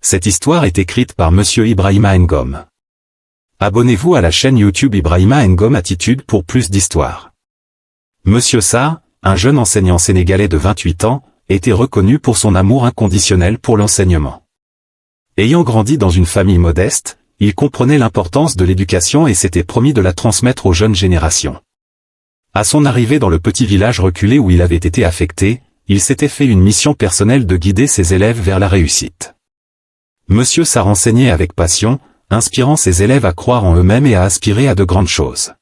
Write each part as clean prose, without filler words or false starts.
Cette histoire est écrite par Monsieur Ibrahima Ngom. Abonnez-vous à la chaîne YouTube Ibrahima Ngom Attitude pour plus d'histoires. Monsieur Sarr, un jeune enseignant sénégalais de 28 ans, était reconnu pour son amour inconditionnel pour l'enseignement. Ayant grandi dans une famille modeste, il comprenait l'importance de l'éducation et s'était promis de la transmettre aux jeunes générations. À son arrivée dans le petit village reculé où il avait été affecté, il s'était fait une mission personnelle de guider ses élèves vers la réussite. Monsieur Sarr enseignait avec passion, inspirant ses élèves à croire en eux-mêmes et à aspirer à de grandes choses.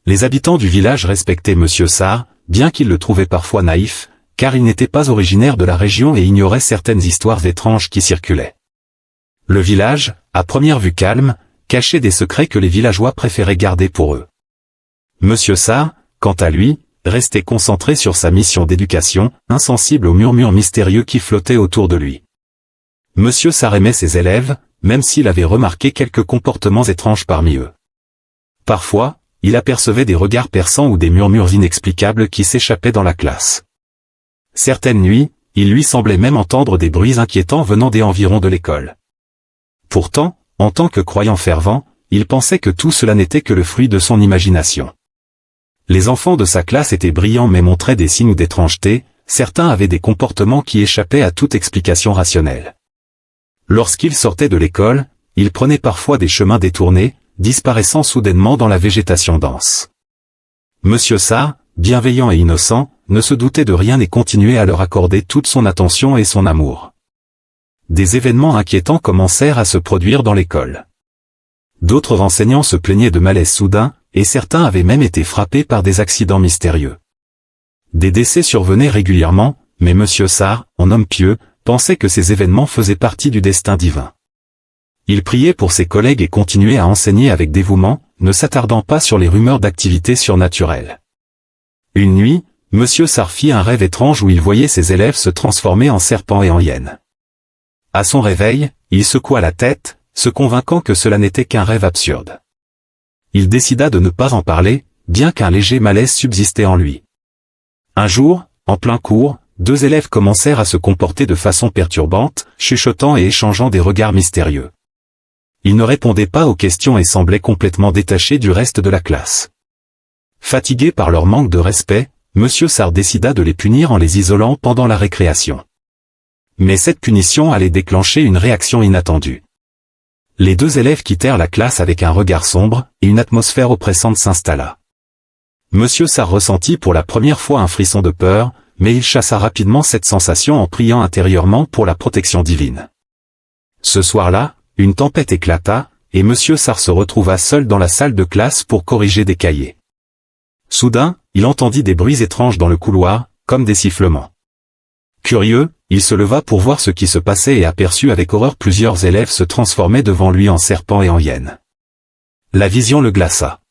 Les habitants du village respectaient Monsieur Sarr, bien qu'ils le trouvaient parfois naïf, car il n'était pas originaire de la région et ignorait certaines histoires étranges qui circulaient. Le village, à première vue calme, cachait des secrets que les villageois préféraient garder pour eux. Monsieur Sarr, quant à lui, restait concentré sur sa mission d'éducation, insensible aux murmures mystérieux qui flottaient autour de lui. Monsieur Sarr aimait ses élèves, même s'il avait remarqué quelques comportements étranges parmi eux. Parfois, il apercevait des regards perçants ou des murmures inexplicables qui s'échappaient dans la classe. Certaines nuits, il lui semblait même entendre des bruits inquiétants venant des environs de l'école. Pourtant, en tant que croyant fervent, il pensait que tout cela n'était que le fruit de son imagination. Les enfants de sa classe étaient brillants mais montraient des signes d'étrangeté, certains avaient des comportements qui échappaient à toute explication rationnelle. Lorsqu'ils sortaient de l'école, ils prenaient parfois des chemins détournés, disparaissant soudainement dans la végétation dense. Monsieur Sarr, bienveillant et innocent, ne se doutait de rien et continuait à leur accorder toute son attention et son amour. Des événements inquiétants commencèrent à se produire dans l'école. D'autres enseignants se plaignaient de malaise soudain, et certains avaient même été frappés par des accidents mystérieux. Des décès survenaient régulièrement, mais Monsieur Sarr, en homme pieux, pensait que ces événements faisaient partie du destin divin. Il priait pour ses collègues et continuait à enseigner avec dévouement, ne s'attardant pas sur les rumeurs d'activités surnaturelles. Une nuit, Monsieur Sarr fit un rêve étrange où il voyait ses élèves se transformer en serpents et en hyènes. À son réveil, il secoua la tête, se convainquant que cela n'était qu'un rêve absurde. Il décida de ne pas en parler, bien qu'un léger malaise subsistait en lui. Un jour, en plein cours, deux élèves commencèrent à se comporter de façon perturbante, chuchotant et échangeant des regards mystérieux. Ils ne répondaient pas aux questions et semblaient complètement détachés du reste de la classe. Fatigué par leur manque de respect, Monsieur Sarr décida de les punir en les isolant pendant la récréation. Mais cette punition allait déclencher une réaction inattendue. Les deux élèves quittèrent la classe avec un regard sombre, et une atmosphère oppressante s'installa. Monsieur Sarr ressentit pour la première fois un frisson de peur, mais il chassa rapidement cette sensation en priant intérieurement pour la protection divine. Ce soir-là, une tempête éclata, et Monsieur Sarr se retrouva seul dans la salle de classe pour corriger des cahiers. Soudain, il entendit des bruits étranges dans le couloir, comme des sifflements. Curieux, il se leva pour voir ce qui se passait et aperçut avec horreur plusieurs élèves se transformer devant lui en serpents et en hyènes. La vision le glaça.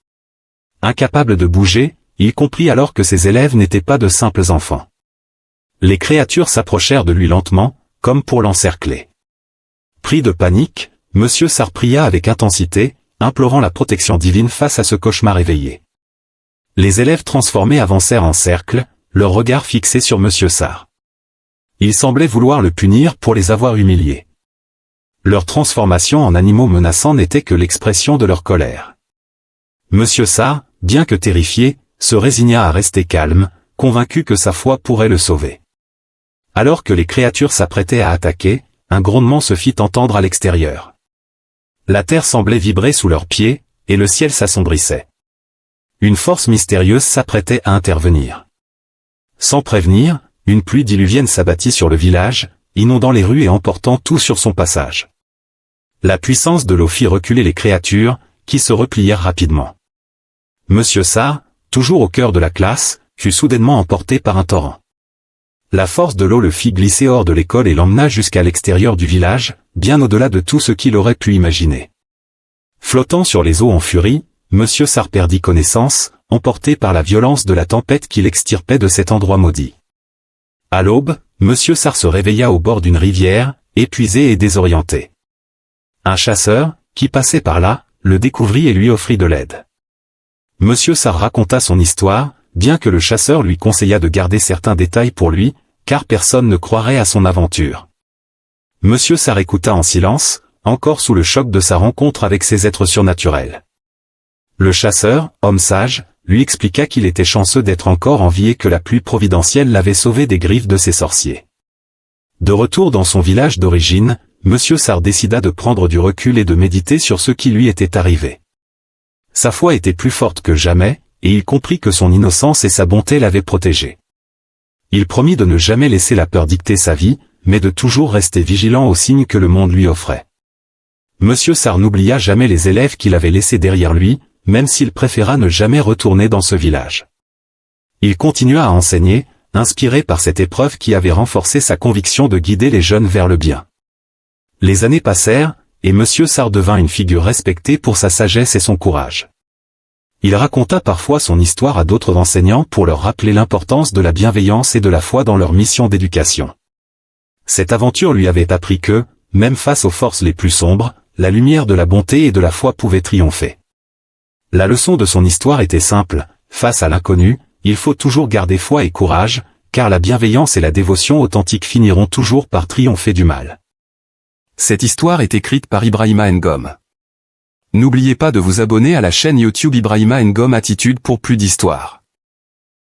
Incapable de bouger, il comprit alors que ses élèves n'étaient pas de simples enfants. Les créatures s'approchèrent de lui lentement, comme pour l'encercler. Pris de panique, Monsieur Sarr pria avec intensité, implorant la protection divine face à ce cauchemar éveillé. Les élèves transformés avancèrent en cercle, leur regard fixé sur Monsieur Sarr. Ils semblaient vouloir le punir pour les avoir humiliés. Leur transformation en animaux menaçants n'était que l'expression de leur colère. Monsieur Sarr, bien que terrifié, se résigna à rester calme, convaincu que sa foi pourrait le sauver. Alors que les créatures s'apprêtaient à attaquer, un grondement se fit entendre à l'extérieur. La terre semblait vibrer sous leurs pieds, et le ciel s'assombrissait. Une force mystérieuse s'apprêtait à intervenir. Sans prévenir, une pluie diluvienne s'abattit sur le village, inondant les rues et emportant tout sur son passage. La puissance de l'eau fit reculer les créatures, qui se replièrent rapidement. Monsieur Sarr, toujours au cœur de la classe, fut soudainement emporté par un torrent. La force de l'eau le fit glisser hors de l'école et l'emmena jusqu'à l'extérieur du village, bien au-delà de tout ce qu'il aurait pu imaginer. Flottant sur les eaux en furie, Monsieur Sarr perdit connaissance, emporté par la violence de la tempête qui l'extirpait de cet endroit maudit. À l'aube, Monsieur Sarr se réveilla au bord d'une rivière, épuisé et désorienté. Un chasseur, qui passait par là, le découvrit et lui offrit de l'aide. Monsieur Sarr raconta son histoire, bien que le chasseur lui conseilla de garder certains détails pour lui, car personne ne croirait à son aventure. Monsieur Sarr écouta en silence, encore sous le choc de sa rencontre avec ces êtres surnaturels. Le chasseur, homme sage, lui expliqua qu'il était chanceux d'être encore en vie et que la pluie providentielle l'avait sauvé des griffes de ces sorciers. De retour dans son village d'origine, Monsieur Sarr décida de prendre du recul et de méditer sur ce qui lui était arrivé. Sa foi était plus forte que jamais, et il comprit que son innocence et sa bonté l'avaient protégé. Il promit de ne jamais laisser la peur dicter sa vie, mais de toujours rester vigilant aux signes que le monde lui offrait. Monsieur Sarr n'oublia jamais les élèves qu'il avait laissés derrière lui, même s'il préféra ne jamais retourner dans ce village. Il continua à enseigner, inspiré par cette épreuve qui avait renforcé sa conviction de guider les jeunes vers le bien. Les années passèrent, et Monsieur Sarr devint une figure respectée pour sa sagesse et son courage. Il raconta parfois son histoire à d'autres enseignants pour leur rappeler l'importance de la bienveillance et de la foi dans leur mission d'éducation. Cette aventure lui avait appris que, même face aux forces les plus sombres, la lumière de la bonté et de la foi pouvait triompher. La leçon de son histoire était simple, face à l'inconnu, il faut toujours garder foi et courage, car la bienveillance et la dévotion authentique finiront toujours par triompher du mal. Cette histoire est écrite par Ibrahima Ngom. N'oubliez pas de vous abonner à la chaîne YouTube Ibrahima Ngom Attitude pour plus d'histoires.